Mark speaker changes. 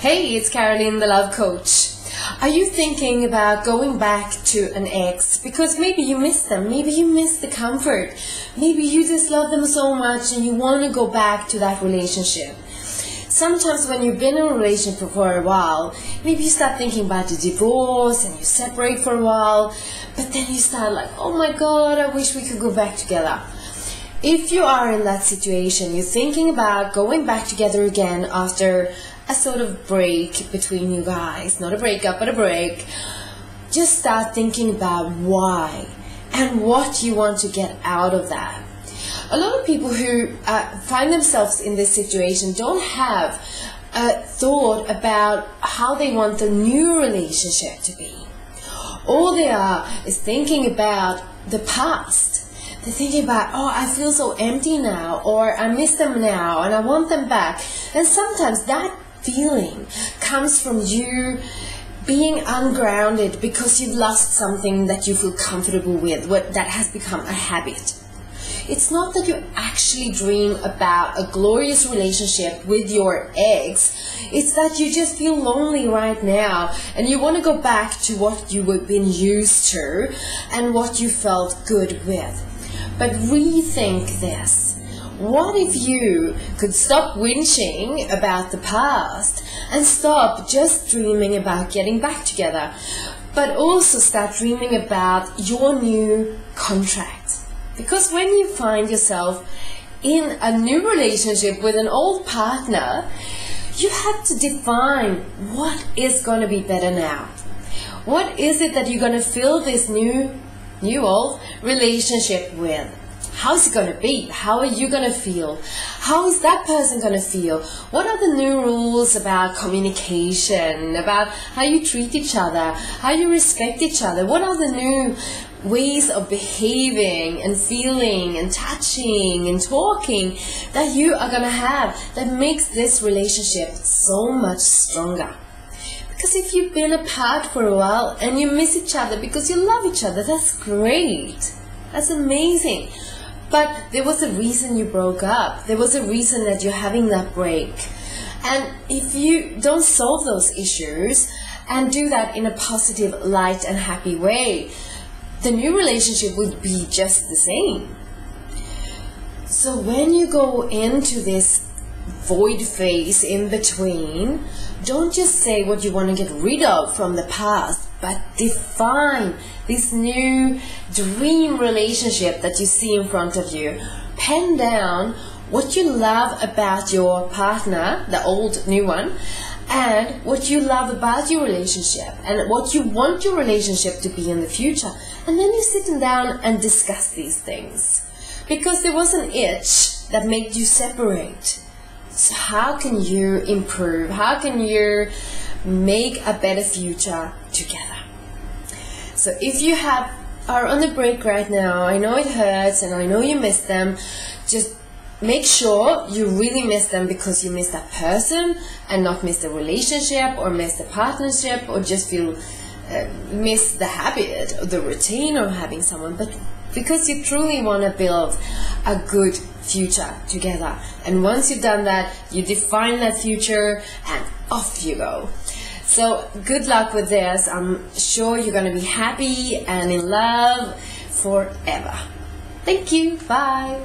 Speaker 1: Hey, it's Caroline, the love coach. Are you thinking about going back to an ex because maybe you miss them, maybe you miss the comfort, maybe you just love them so much and you want to go back to that relationship? Sometimes when you've been in a relationship for a while, maybe you start thinking about the divorce and you separate for a while, but then you start like, oh my God, I wish we could go back together. If you are in that situation, you're thinking about going back together again after a sort of break between you guys, not a breakup, but a break, just start thinking about why and what you want to get out of that. A lot of people who find themselves in this situation don't have a thought about how they want the new relationship to be. All they are is thinking about the past. They're thinking about, oh, I feel so empty now, or I miss them now and I want them back. And sometimes that feeling comes from you being ungrounded because you've lost something that you feel comfortable with, that has become a habit. It's not that you actually dream about a glorious relationship with your ex. It's that you just feel lonely right now and you want to go back to what you have been used to and what you felt good with. But rethink this. What if you could stop whinging about the past and stop just dreaming about getting back together, but also start dreaming about your new contract? Because when you find yourself in a new relationship with an old partner, you have to define what is going to be better now. What is it that you're going to fill this new old relationship with? How's it going to be? How are you going to feel? How is that person going to feel? What are the new rules about communication, about how you treat each other, how you respect each other? What are the new ways of behaving and feeling and touching and talking that you are going to have that makes this relationship so much stronger? Because if you've been apart for a while and you miss each other because you love each other, that's great. That's amazing. But there was a reason you broke up. There was a reason that you're having that break. And if you don't solve those issues and do that in a positive, light and happy way, the new relationship will be just the same. So when you go into this void phase in between, don't just say what you want to get rid of from the past, but define this new dream relationship that you see in front of you. Pen down what you love about your partner, the old new one, and what you love about your relationship and what you want your relationship to be in the future. And then you sit down and discuss these things. Because there was an itch that made you separate. So how can you improve? How can you make a better future together? So if you are on a break right now, I know it hurts and I know you miss them, just make sure you really miss them because you miss that person and not miss the relationship or miss the partnership or just feel miss the habit or the routine of having someone, but because you truly want to build a good future together. And once you've done that, you define that future and off you go. So good luck with this. I'm sure you're going to be happy and in love forever. Thank you. Bye.